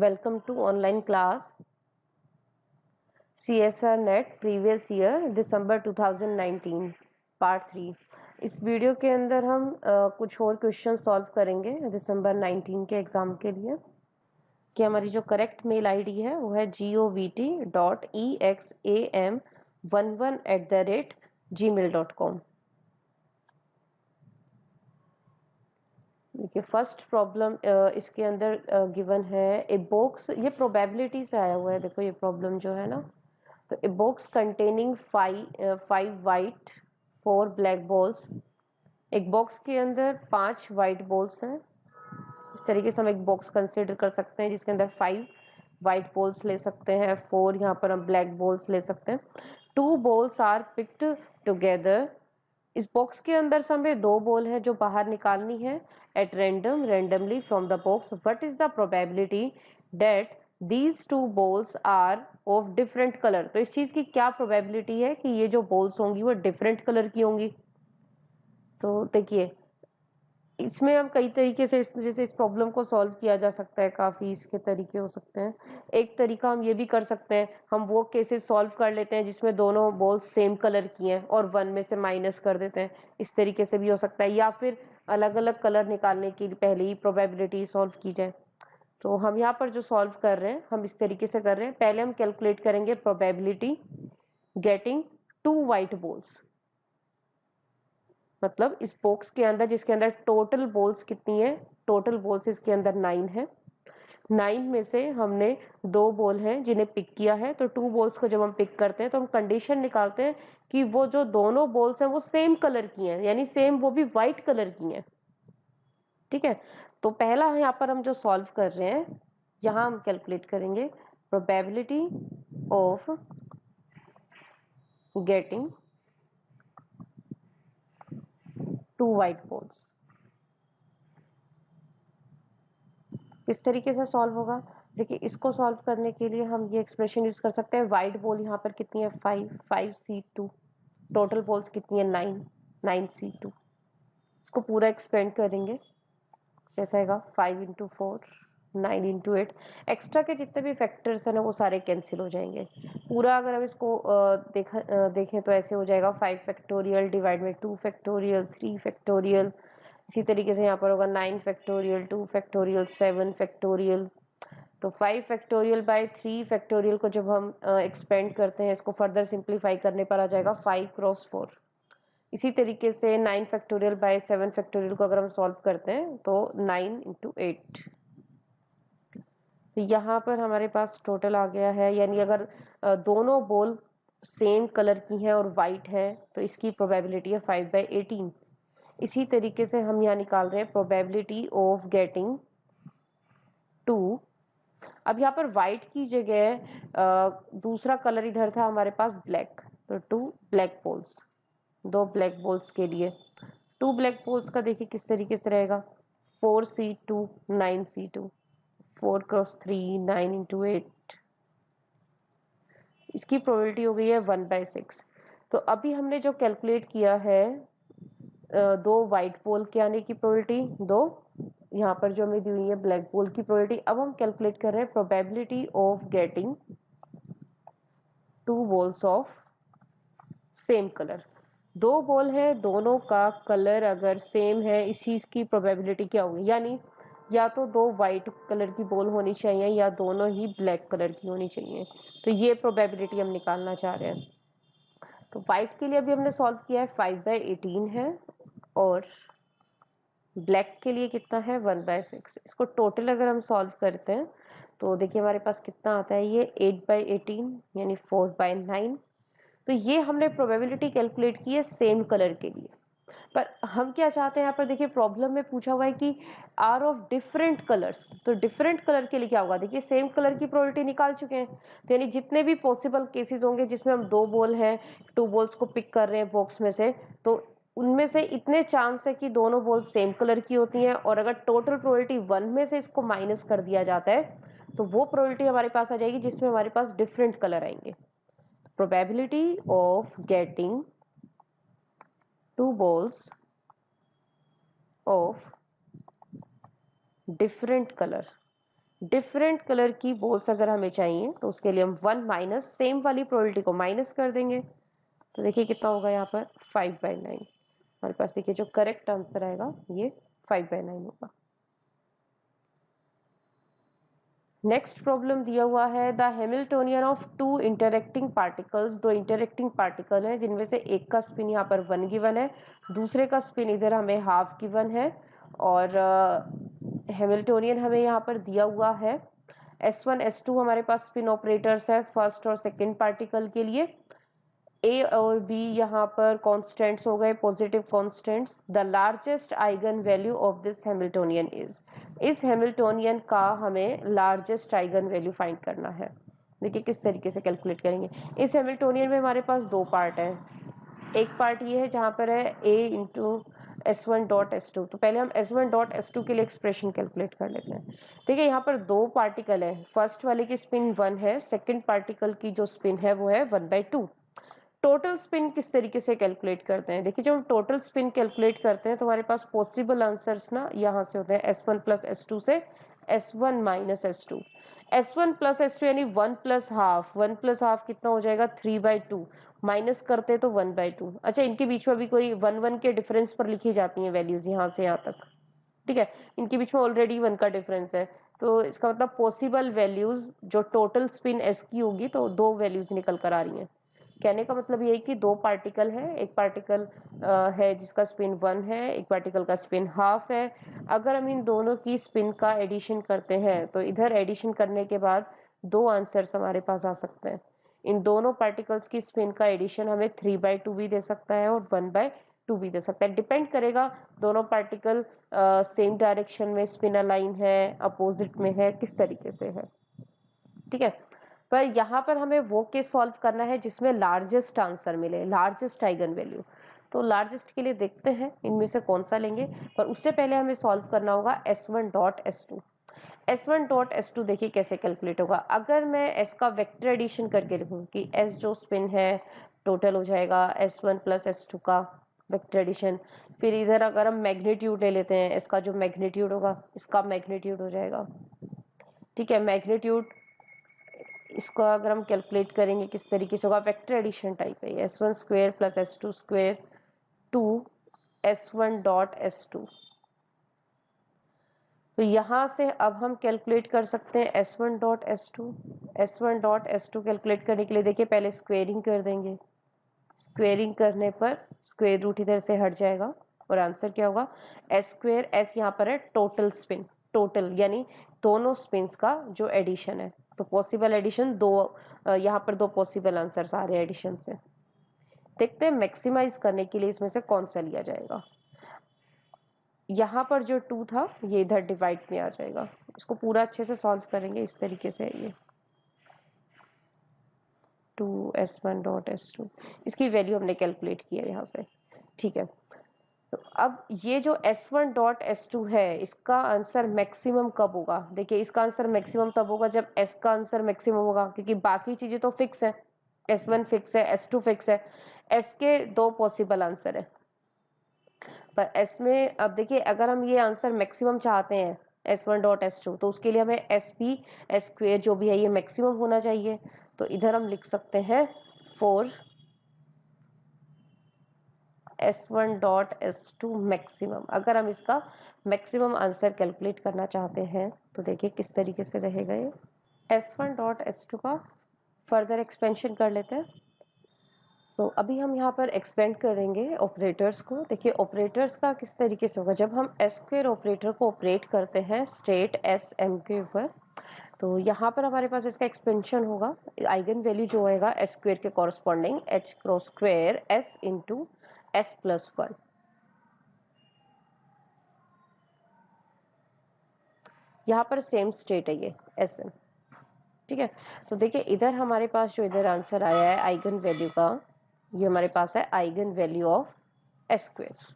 Welcome to online class CSR Net previous year December 2019 part 3। इस video के अंदर हम कुछ और क्वेश्चन सॉल्व करेंगे दिसंबर 19 के एग्जाम के लिए। कि हमारी जो करेक्ट मेल आईडी है वो है govt.exam11@gmail.com। देखिए फर्स्ट प्रॉब्लम इसके अंदर गिवन है ए बॉक्स, ये प्रोबेबिलिटी से आया हुआ है। देखो ये प्रॉब्लम जो है ना, तो a box containing five white 4 black balls. एक बॉक्स के अंदर 5 वाइट बॉल्स हैं। इस तरीके से हम एक बॉक्स कंसिडर कर सकते हैं जिसके अंदर 5 वाइट बॉल्स ले सकते हैं, 4 यहाँ पर हम ब्लैक बॉल्स ले सकते हैं। 2 बॉल्स आर पिक्ड टुगेदर। इस बॉक्स के अंदर से हमें 2 बॉल है जो बाहर निकालनी है at randomly from the box. What is the probability that these 2 balls are of different colour. तो इस चीज की क्या प्रोबेबिलिटी है कि ये जो बॉल्स होंगी वो डिफरेंट कलर की होंगी। तो देखिए इसमें हम कई तरीके से जैसे इस प्रॉब्लम को सॉल्व किया जा सकता है, काफी इसके तरीके हो सकते हैं। एक तरीका हम ये भी कर सकते हैं, हम वो केसेस सॉल्व कर लेते हैं जिसमें दोनों बॉल्स सेम कलर की हैं और 1 में से माइनस कर देते हैं। इस तरीके से भी हो सकता है, या फिर अलग अलग कलर निकालने की पहले ही प्रोबेबिलिटी सॉल्व की जाए। तो हम यहाँ पर जो सॉल्व कर रहे हैं हम इस तरीके से कर रहे हैं। पहले हम कैलकुलेट करेंगे प्रोबेबिलिटी गेटिंग 2 वाइट बॉल्स। मतलब इस बॉक्स के अंदर जिसके अंदर टोटल बॉल्स कितनी है, टोटल बॉल्स इसके अंदर 9 है। 9 में से हमने 2 बॉल हैं जिन्हें पिक किया है। तो 2 बॉल्स को जब हम पिक करते हैं तो हम कंडीशन निकालते हैं कि वो जो दोनों बॉल्स हैं वो सेम कलर की हैं, यानी सेम वो भी व्हाइट कलर की हैं। ठीक है, तो पहला यहाँ पर हम जो सॉल्व कर रहे हैं यहाँ हम कैलकुलेट करेंगे probability of getting 2 white balls. किस तरीके से सॉल्व होगा, देखिए इसको सॉल्व करने के लिए हम ये एक्सप्रेशन यूज कर सकते हैं। वाइट बॉल यहाँ पर कितनी है 5c2, टोटल बॉल्स कितनी है 9c2। इसको पूरा एक्सपेंड करेंगे, कैसा आएगा 5 इंटू 4 9 इंटू 8। एक्स्ट्रा के जितने भी फैक्टर्स हैं ना वो सारे कैंसिल हो जाएंगे। पूरा अगर हम इसको देखें तो ऐसे हो जाएगा 5 फैक्टोरियल डिवाइड में 2 फैक्टोरियल 3 फैक्टोरियल। इसी तरीके से यहाँ पर होगा 9 फैक्टोरियल 2 फैक्टोरियल 7 फैक्टोरियल। तो 5 फैक्टोरियल बाय 3 फैक्टोरियल को जब हम एक्सपेंड करते हैं, इसको फर्दर सिंप्लीफाई करने पर आ जाएगा 5 क्रॉस 4। इसी तरीके से 9 फैक्टोरियल बाय 7 फैक्टोरियल को अगर हम सॉल्व करते हैं तो 9 इंटू 8। तो यहाँ पर हमारे पास टोटल आ गया है, यानी अगर दोनों बॉल सेम कलर की हैं और वाइट है तो इसकी प्रोबेबिलिटी है 5/18। इसी तरीके से हम यहाँ निकाल रहे हैं प्रोबेबिलिटी ऑफ गेटिंग 2। अब यहाँ पर व्हाइट की जगह दूसरा कलर इधर था हमारे पास ब्लैक, तो 2 ब्लैक बॉल्स, 2 ब्लैक बॉल्स के लिए 2 ब्लैक बॉल्स का देखिए किस तरीके से रहेगा 4c2 9c2 4 क्रॉस 3 9 इंटू 8। इसकी प्रोबेबिलिटी हो गई है 1/6। तो अभी हमने जो कैलकुलेट किया है 2 व्हाइट बॉल के आने की प्रोबेबिलिटी, 2 यहाँ पर जो हमें दी हुई है ब्लैक बॉल की प्रोबेबिलिटी। अब हम कैलकुलेट कर रहे हैं probability of getting 2 balls of same colour. 2 ball है, दोनों का कलर अगर सेम है, इस चीज की प्रोबेबिलिटी क्या होगी, यानी या तो 2 व्हाइट कलर की बॉल होनी चाहिए या दोनों ही ब्लैक कलर की होनी चाहिए। तो ये प्रोबेबिलिटी हम निकालना चाह रहे हैं। तो व्हाइट के लिए अभी हमने सॉल्व किया है 5/18 है, और ब्लैक के लिए कितना है 1/6। इसको टोटल अगर हम सॉल्व करते हैं तो देखिए हमारे पास कितना आता है, ये 8/18 यानी 4/9। तो ये हमने प्रोबेबिलिटी कैलकुलेट की है सेम कलर के लिए। पर हम क्या चाहते हैं यहाँ पर, देखिए प्रॉब्लम में पूछा हुआ है कि आर ऑफ डिफरेंट कलर्स। तो डिफरेंट कलर के लिए क्या होगा, देखिए सेम कलर की प्रोबेबिलिटी निकाल चुके हैं, तो यानी जितने भी पॉसिबल केसेस होंगे जिसमें हम 2 बॉल हैं, 2 बॉल्स को पिक कर रहे हैं बॉक्स में से, तो उनमें से इतने चांस है कि दोनों बॉल सेम कलर की होती हैं। और अगर टोटल प्रोबेबिलिटी 1 में से इसको माइनस कर दिया जाता है तो वो प्रोबेबिलिटी हमारे पास आ जाएगी जिसमें हमारे पास डिफरेंट कलर आएंगे। Probability of getting 2 balls of different color, different colour की बॉल्स अगर हमें चाहिए तो उसके लिए हम 1 माइनस सेम वाली प्रोबेबिलिटी को माइनस कर देंगे। तो देखिए कितना होगा यहाँ पर 5/9। हमारे पास देखिए जो करेक्ट आंसर आएगा ये 5/9 होगा। नेक्स्ट प्रॉब्लम दिया हुआ है the Hamiltonian of two interacting particles. दो इंटरेक्टिंग पार्टिकल हैं जिनमें से एक का स्पिन यहाँ पर 1 गिवन है, दूसरे का स्पिन इधर हमें हाफ गिवन है, और हैमिल्टोनियन हमें यहाँ पर दिया हुआ है। S1 S2 हमारे पास स्पिन ऑपरेटर्स है फर्स्ट और सेकंड पार्टिकल के लिए। ए और बी यहाँ पर कॉन्स्टेंट्स हो गए, positive constants. The largest eigen value of this Hamiltonian is. इस हैमिल्टोनियन का हमें लार्जेस्ट आइगन वैल्यू फाइंड करना है। देखिए किस तरीके से कैलकुलेट करेंगे। इस हैमिल्टोनियन में हमारे पास दो पार्ट है। एक पार्ट ये है जहाँ पर है a into S1 dot S2। तो पहले हम S1 डॉट S2 के लिए एक्सप्रेशन कैलकुलेट कर लेते हैं। देखिए यहाँ पर दो पार्टिकल है, फर्स्ट वाले की स्पिन 1 है, सेकेंड पार्टिकल की जो स्पिन है वो है 1/2। टोटल स्पिन किस तरीके से कैलकुलेट करते हैं। देखिए जब हम टोटल स्पिन कैलकुलेट करते हैं तो हमारे पास पॉसिबल आंसर्स ना यहाँ से होते हैं S1 प्लस S2 से S1 minus S2। S1 plus S2 यानी 1 प्लस हाफ। 1 प्लस हाफ कितना हो जाएगा 3/2, माइनस करते तो 1/2। अच्छा इनके बीच में भी कोई 1 के डिफरेंस पर लिखी जाती हैं वैल्यूज यहाँ से यहाँ तक, ठीक है। इनके बीच में ऑलरेडी 1 का डिफरेंस है, तो इसका मतलब पॉसिबल वैल्यूज जो टोटल स्पिन S की होगी तो दो वैल्यूज निकल कर आ रही हैं। कहने का मतलब ये है कि दो पार्टिकल है, एक पार्टिकल है जिसका स्पिन 1 है, एक पार्टिकल का स्पिन हाफ है। अगर हम इन दोनों की स्पिन का एडिशन करते हैं तो इधर एडिशन करने के बाद दो आंसर्स हमारे पास आ सकते हैं। इन दोनों पार्टिकल्स की स्पिन का एडिशन हमें 3/2 भी दे सकता है और 1/2 भी दे सकता है। डिपेंड करेगा दोनों पार्टिकल सेम डायरेक्शन में स्पिन अलाइन है, अपोजिट में है, किस तरीके से है, ठीक है। पर यहाँ पर हमें वो केस सॉल्व करना है जिसमें लार्जेस्ट आंसर मिले, लार्जेस्ट आइगन वैल्यू। तो लार्जेस्ट के लिए देखते हैं इनमें से कौन सा लेंगे, पर उससे पहले हमें सॉल्व करना होगा S1 dot S2। S1 dot S2 देखिए कैसे कैलकुलेट होगा। अगर मैं S का वेक्टर एडिशन करके लिखूं कि S जो स्पिन है टोटल हो जाएगा S1 प्लस S2 का वेक्टर एडिशन। फिर इधर अगर हम मैग्नीट्यूड ले लेते हैं, इसका जो मैग्नीट्यूड होगा इसका मैग्नीट्यूड हो जाएगा, ठीक है। मैग्नीट्यूड इसको अगर हम कैलकुलेट करेंगे किस तरीके से होगा, वेक्टर एडिशन टाइप है, S1 square plus S2 square two S1 dot S2। तो यहाँ से अब हम कैलकुलेट कर सकते हैं S1 dot S2। S1 dot S2 calculate करने के लिए देखिए पहले स्क्वेयरिंग कर देंगे। स्क्वेयरिंग करने पर स्क्वेयर रूट इधर से हट जाएगा और आंसर क्या होगा S स्क्वेयर। S यहाँ पर है टोटल स्पिन, टोटल यानी दोनों स्पिन्स का जो एडिशन है। तो पॉसिबल एडिशन दो, यहाँ पर दो पॉसिबल आंसर्स आ रहे हैं एडिशन से। देखते हैं मैक्सिमाइज करने के लिए इसमें से कौन सा लिया जाएगा। यहाँ पर जो 2 था ये इधर डिवाइड में आ जाएगा। इसको पूरा अच्छे से सॉल्व करेंगे इस तरीके से। ये 2S1 डॉट S2 इसकी वैल्यू हमने कैलकुलेट की है यहाँ से, ठीक है। तो अब ये जो S1 डॉट S2 है इसका आंसर मैक्सिमम कब होगा। देखिए इसका आंसर मैक्सिमम तब होगा जब S का आंसर मैक्सिमम होगा, क्योंकि बाकी चीजें तो फिक्स है। S1 फिक्स है, S2 फिक्स है, S के दो पॉसिबल आंसर है। पर S में अब देखिए अगर हम ये आंसर मैक्सिमम चाहते हैं S1 डॉट S2 तो उसके लिए हमें SP S स्क्वेयर जो भी है ये मैक्सिमम होना चाहिए। तो इधर हम लिख सकते हैं 4 S1 डॉट S2 मैक्सिमम। अगर हम इसका मैक्सिमम आंसर कैलकुलेट करना चाहते हैं तो देखिए किस तरीके से रहेगा ये। S1 डॉट S2 का फर्दर एक्सपेंशन कर लेते हैं। तो अभी हम यहाँ पर एक्सपेंड करेंगे ऑपरेटर्स को। देखिए ऑपरेटर्स का किस तरीके से होगा, जब हम S स्क्वेयर ऑपरेटर को ऑपरेट करते हैं स्टेट SM के ऊपर तो यहाँ पर हमारे पास इसका एक्सपेंशन होगा। आइगन वैल्यू जो होगा S स्क्वेयर के corresponding H cross square S into S plus 1। यहाँ पर सेम स्टेट है ये SM, ठीक है। तो देखिए इधर हमारे पास जो इधर आंसर आया है आइगन वैल्यू का, ये हमारे पास है eigen value of S square.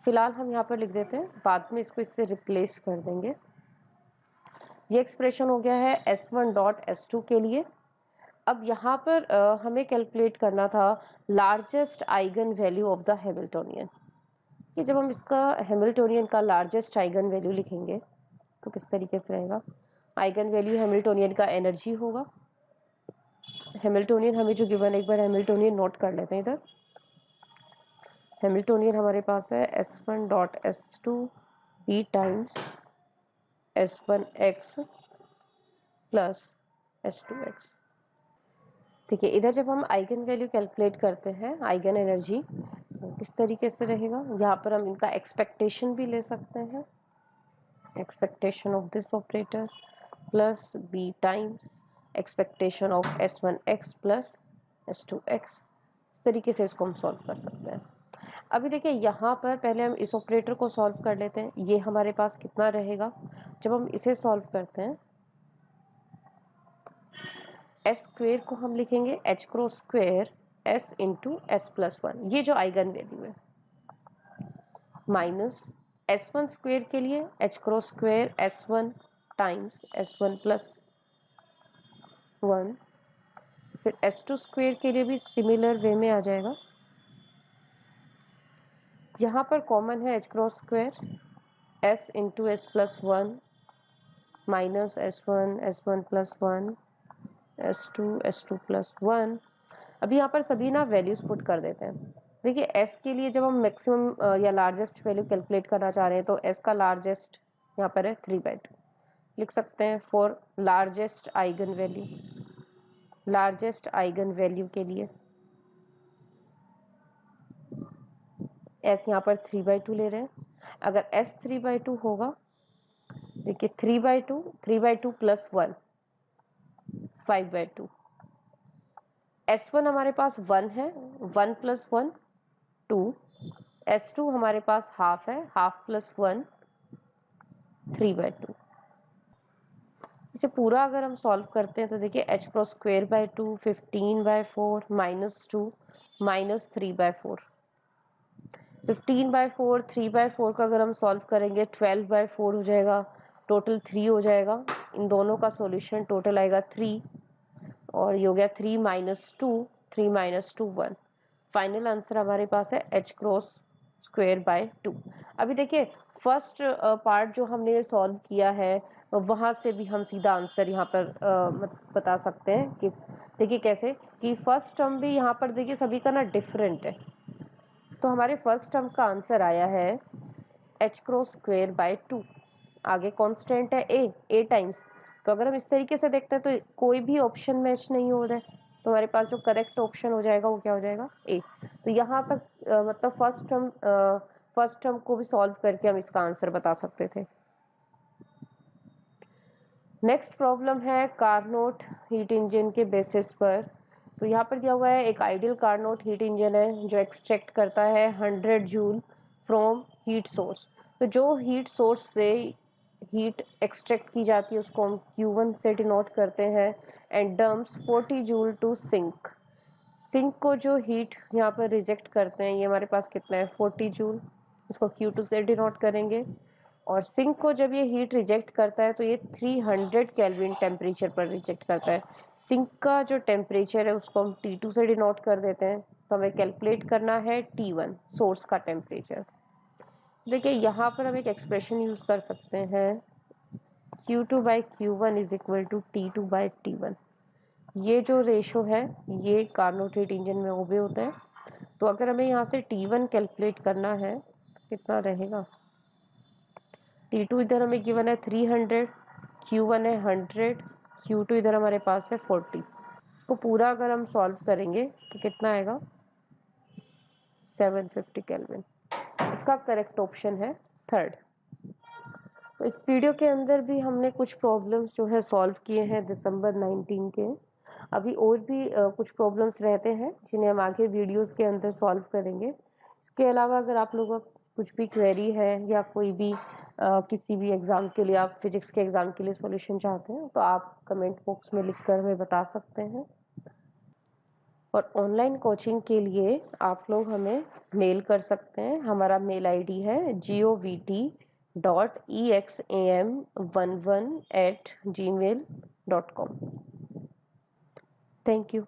फिलहाल हम यहाँ पर लिख देते हैं, बाद में इसको इससे रिप्लेस कर देंगे। ये एक्सप्रेशन हो गया है S1 डॉट S2 के लिए। अब यहाँ पर हमें कैलकुलेट करना था largest eigen value of the Hamiltonian. कि जब हम इसका हैमिल्टोनियन का लार्जेस्ट आइगन वैल्यू लिखेंगे तो किस तरीके से रहेगा। आइगन वैल्यू हैमिल्टोनियन का एनर्जी होगा। हैमिल्टोनियन हमें जो गिवन है, एक बार हैमिल्टोनियन नोट कर लेते हैं इधर। हैमिल्टोनियन हमारे पास है S1.S2 B times S1x plus S2x। ठीक है, इधर जब हम आइगन वैल्यू कैलकुलेट करते हैं, आइगन एनर्जी, तो किस तरीके से रहेगा। यहाँ पर हम इनका एक्सपेक्टेशन भी ले सकते हैं, expectation of this operator plus B times expectation of S1x plus S2x। इस तरीके से इसको हम सॉल्व कर सकते हैं। अभी देखिए यहाँ पर पहले हम इस ऑपरेटर को सॉल्व कर लेते हैं। ये हमारे पास कितना रहेगा जब हम इसे सॉल्व करते हैं, एस स्क्वेयर को हम लिखेंगे h cross square s into S plus one, ये जो आइगन वैल्यू है, माइनस S1 स्क्वेयर के लिए h cross square S1 times S1 plus one, फिर S2 स्क्वेयर के लिए भी सिमिलर वे में आ जाएगा। यहाँ पर कॉमन है h cross square s into S plus one minus S1 plus one S2 plus one. अभी यहाँ पर सभी ना वैल्यूज पुट कर देते हैं। देखिए s के लिए जब हम मैक्सिमम या लार्जेस्ट वैल्यू कैलकुलेट करना चाह रहे हैं तो s का लार्जेस्ट यहाँ पर है 3/2, लिख सकते हैं for largest eigen value. Largest eigen value के लिए s यहाँ पर 3/2 ले रहे हैं। अगर s 3/2 होगा, देखिए 3/2 प्लस 1 5/2। S1 हमारे पास 1 है, 1 प्लस 1 2। S2 हमारे पास हाफ है, हाफ प्लस 1 3/2। इसे पूरा अगर हम सॉल्व करते हैं तो देखिए h cross square by 2 15/4 minus 2 minus 3/4। 15/4 3/4 का अगर हम सॉल्व करेंगे 12/4 हो जाएगा, टोटल 3 हो जाएगा। इन दोनों का सॉल्यूशन टोटल आएगा 3 और ये हो गया 3 माइनस 2 3 माइनस 2 1। फाइनल आंसर हमारे पास है h क्रॉस स्क्वेयर बाय 2। अभी देखिए फर्स्ट पार्ट जो हमने सॉल्व किया है वहां से भी हम सीधा आंसर यहाँ पर बता सकते हैं कि देखिए कैसे कि फर्स्ट टर्म भी यहाँ पर देखिए सभी का ना डिफरेंट है। तो हमारे फर्स्ट टर्म का आंसर आया है h क्रॉस स्क्वेयर बाय 2। आगे कांस्टेंट है a टाइम्स। तो अगर हम इस तरीके से देखते हैं तो कोई भी ऑप्शन मैच नहीं हो रहा है, तो हमारे पास जो करेक्ट ऑप्शन हो जाएगा वो क्या हो जाएगा ए। तो यहाँ तक मतलब फर्स्ट टर्म को भी सॉल्व करके हम इसका आंसर बता सकते थे। नेक्स्ट प्रॉब्लम है कार्नोट हीट इंजन के बेसिस पर। तो यहाँ पर दिया हुआ है एक आइडियल कार्नोट हीट इंजन है जो एक्सट्रैक्ट करता है 100 जूल फ्रॉम हीट सोर्स। तो जो हीट सोर्स से हीट एक्सट्रैक्ट की जाती है उसको हम Q1 से डिनोट करते हैं and dumps 40 joule to sink. Sink को जो हीट यहाँ पर रिजेक्ट करते हैं, ये हमारे पास कितना है 40 जूल, इसको Q2 से डिनोट करेंगे। और सिंक को जब ये हीट रिजेक्ट करता है तो ये 300 केल्विन टेम्परेचर पर रिजेक्ट करता है। सिंक का जो टेम्परेचर है उसको हम T2 से डिनोट कर देते हैं। तो हमें कैलकुलेट करना है T1 सोर्स का टेम्परेचर। देखिए यहाँ पर हम एक एक्सप्रेशन यूज कर सकते हैं Q2/Q1 is equal to T2/T1। ये जो रेशो है ये कार्नोट हीट इंजन में ओबे होता है। तो अगर हमें यहाँ से T1 कैलकुलेट करना है कितना रहेगा, T2 इधर हमें गिवन है 300, Q1 है 100, Q2 इधर हमारे पास है 40। इसको पूरा अगर हम सॉल्व करेंगे तो कितना आएगा 750 केल्विन। इसका करेक्ट ऑप्शन है थर्ड। तो इस वीडियो के अंदर भी हमने कुछ प्रॉब्लम्स जो है सॉल्व किए हैं दिसंबर 19 के। अभी और भी कुछ प्रॉब्लम्स रहते हैं जिन्हें हम आगे वीडियोस के अंदर सॉल्व करेंगे। इसके अलावा अगर आप लोगों का कुछ भी क्वेरी है या कोई भी किसी भी एग्ज़ाम के लिए आप फिजिक्स के एग्ज़ाम के लिए सॉल्यूशन चाहते हैं तो आप कमेंट बॉक्स में लिखकर हमें बता सकते हैं। और ऑनलाइन कोचिंग के लिए आप लोग हमें मेल कर सकते हैं। हमारा मेल आईडी है govt.exam11@gmail.com। Thank you.